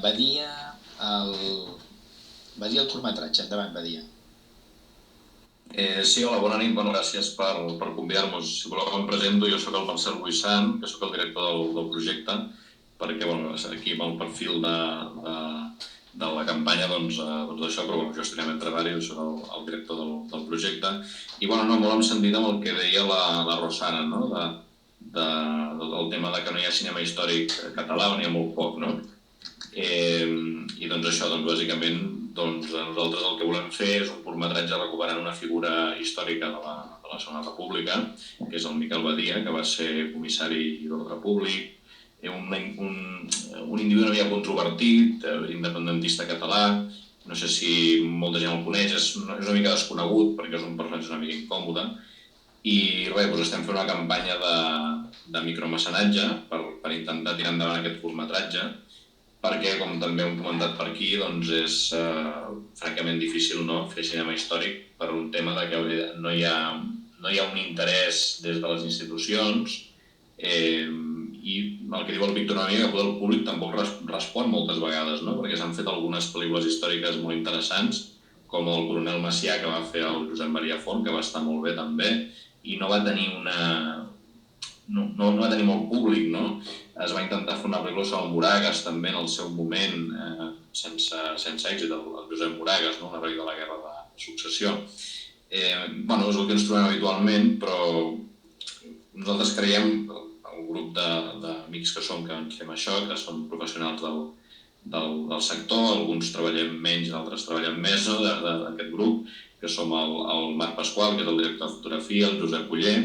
Badia, el... Badia el curtmetratge, endavant, Badia. Sí, hola, bona nit, gràcies per convidar-nos. Si voleu em presento, jo sóc el Marcel Buissant, que sóc el director del projecte, perquè aquí amb el perfil de la campanya d'això, però jo estic en treball, jo soc el director del projecte. I molt em sentit amb el que deia la Rosana, no? del tema de que no hi ha cinema històric català, o n'hi ha molt poc, no? I doncs això, bàsicament, nosaltres el que volem fer és un curtmetratge recuperant una figura històrica de la Segona República, que és el Miquel Badia, que va ser comissari d'ordre públic, un individu una mica controvertit, independentista català, no sé si molta gent el coneix, és una mica desconegut perquè és un personatge una mica incòmode, i res, estem fent una campanya de micromecenatge per intentar tirar endavant aquest curtmetratge, perquè, com també hem comentat per aquí, és francament difícil fer cinema històric per un tema de que no hi ha un interès des de les institucions i el que diu el Víctor una mica, que el públic tampoc respon moltes vegades, no? Perquè s'han fet algunes pel·lícules històriques molt interessants, com el Coronel Macià, que va fer el Josep Maria Font, que va estar molt bé també, i no va tenir no va tenir molt públic, no? Es va intentar fer una pel·lícula sobre el Moragues també en el seu moment, sense èxit, el Josep Moragues, no? Un heroi de la Guerra de Successió. És el que ens trobem habitualment, però nosaltres creiem, el grup d'amics que fem això, que som professionals del sector, alguns treballem menys, altres treballem més, no? D'aquest grup, que som el Marc Pasqual, que és el director de fotografia, el Josep Uller,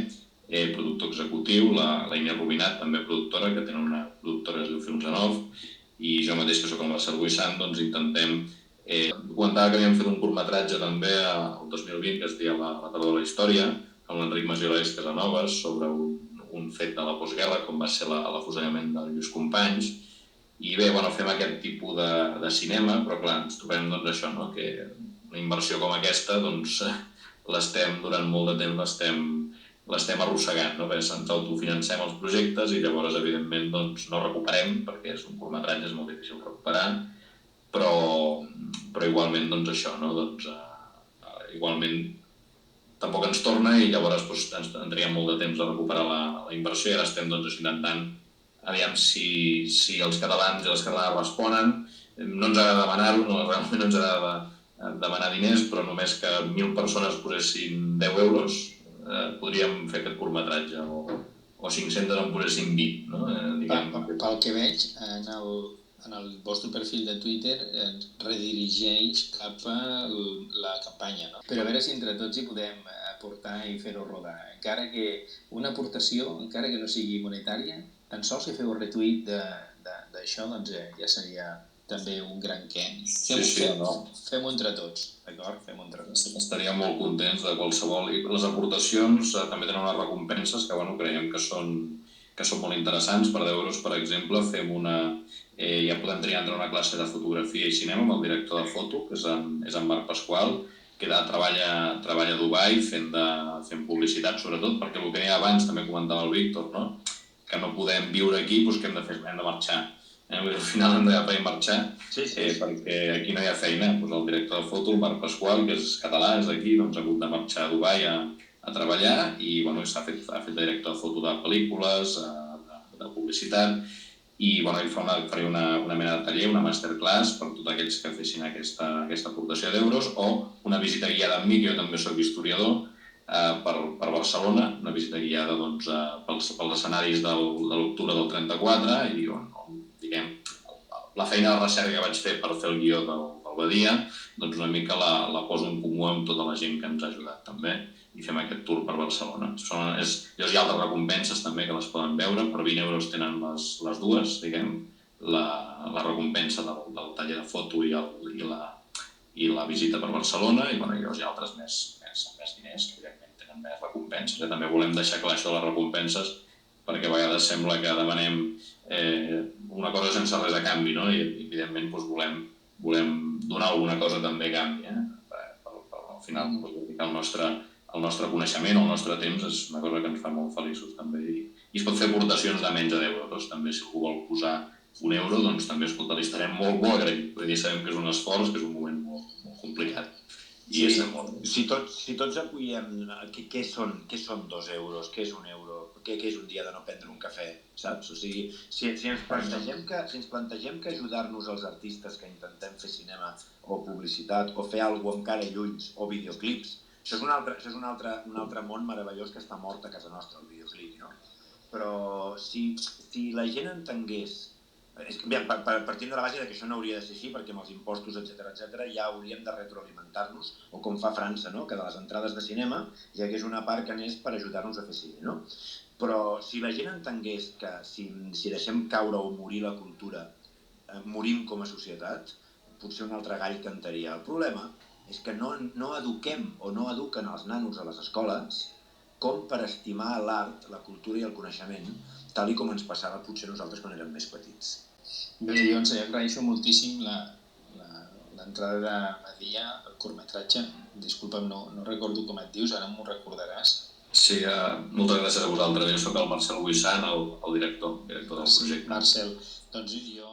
productor executiu, la Inés Rubinat, també productora, que tenen una productora que es diu Films en Off, i jo mateix, que sóc el Marcel Buissant, intentem... Comentava que havíem fet un curtmetratge també el 2020, que es deia La tardor de la història, amb l'Enric Masiol i Alex Casanovas, sobre un fet de la postguerra, com va ser l'afusellament de Lluís Companys. I bé, fem aquest tipus de cinema, però clar, ens trobem això, no? Que una inversió com aquesta, l'estem, durant molt de temps, l'estem arrossegant, no? Perquè ens autofinancem els projectes i llavors, evidentment, no recuperem, perquè és un curtmetratge, és molt difícil recuperar, però igualment, això, no? Igualment tampoc ens torna i llavors ens triem molt de temps a recuperar la inversió i ara estem intentant aviam si els catalans i les catalanes responen. No ens agrada demanar-ho, realment no ens agrada demanar diners, però només que 1.000 persones posessin 10 euros podríem fer aquest curtmetratge, o 500 en posessin 20, no? Pel que veig, en el vostre perfil de Twitter ens redirigeix cap a la campanya, no? Però a veure si entre tots hi podem aportar i fer-ho rodar. Encara que una aportació, encara que no sigui monetària, tan sols si feu retweet d'això, ja seria també un gran què. Fem-ho entre tots, d'acord? Fem-ho entre tots. Estaríem molt contents de qualsevol. I les aportacions també tenen unes recompenses que creiem que són molt interessants. Per 10 euros, per exemple, fem ja podem triar entre una classe de fotografia i cinema amb el director de foto, que és en Marc Pasqual, que treballa a Dubai fent publicitat, sobretot, perquè el que deia abans, també comentava el Víctor, no? Que no podem viure aquí, doncs què hem de fer? Hem de marxar. Al final hem d'agafar i marxar, perquè aquí no hi ha feina. El director de foto, el Marc Pasqual, que és català, és d'aquí, ha hagut de marxar a Dubai a treballar i ha fet de director de foto de pel·lícules, de publicitat, i ell faria una mena de taller, una masterclass per tots aquells que fessin aquesta aportació d'euros, o una visita guiada amb mi, que jo també soc historiador, per Barcelona, una visita guiada pels escenaris de l'octubre del 34, i diguem, la feina de recerca que vaig fer per fer el guió del Badia, una mica la poso en comú amb tota la gent que ens ha ajudat també, i fem aquest tour per Barcelona. Hi ha altres recompenses també que les poden veure, per 20 euros tenen les dues, diguem, la recompensa del taller de foto i la visita per Barcelona, i hi ha altres més diners que evidentment tenen més recompenses. També volem deixar clar això de les recompenses, perquè a vegades sembla que demanem una cosa sense res a canvi, no? I evidentment volem donar alguna cosa també a canvi. Al final, el nostre coneixement, el nostre temps, és una cosa que ens fa molt feliços també. I es pot fer aportacions de menys de 10 euros també, si algú vol posar €1, doncs també, escolta, li estarem molt, molt agraït. Vull dir, sabem que és un esforç, que és un moment molt, molt complicat. I és molt... Si tots apoyem què són €2, què és €1, què és un dia de no prendre un cafè, saps? O sigui, si ens plantegem que ajudar-nos els artistes que intentem fer cinema o publicitat o fer alguna cosa amb cara i ulls o videoclips, això és un altre món meravellós que està mort a casa nostra, el videoclip, no? Però si la gent entengués, partint de la base que això no hauria de ser així, perquè amb els impostos, etc ja hauríem de retroalimentar-nos, o com fa França, no? Que de les entrades de cinema hi hagués una part que anés per ajudar-nos a fer cine, no? Però si la gent entengués que si deixem caure o morir la cultura, morim com a societat, potser un altre gall cantaria. El problema és que no eduquem o no eduquen els nanos a les escoles com per estimar l'art, la cultura i el coneixement, tal com ens passava potser nosaltres quan érem més petits. Bé, jo agraeixo moltíssim l'entrada de Madia al curtmetratge. Disculpa'm, no recordo com et dius, ara m'ho recordaràs. Sí, moltes gràcies a vosaltres. Jo soc el Marcel Buissan, el director del projecte. Marcel, doncs jo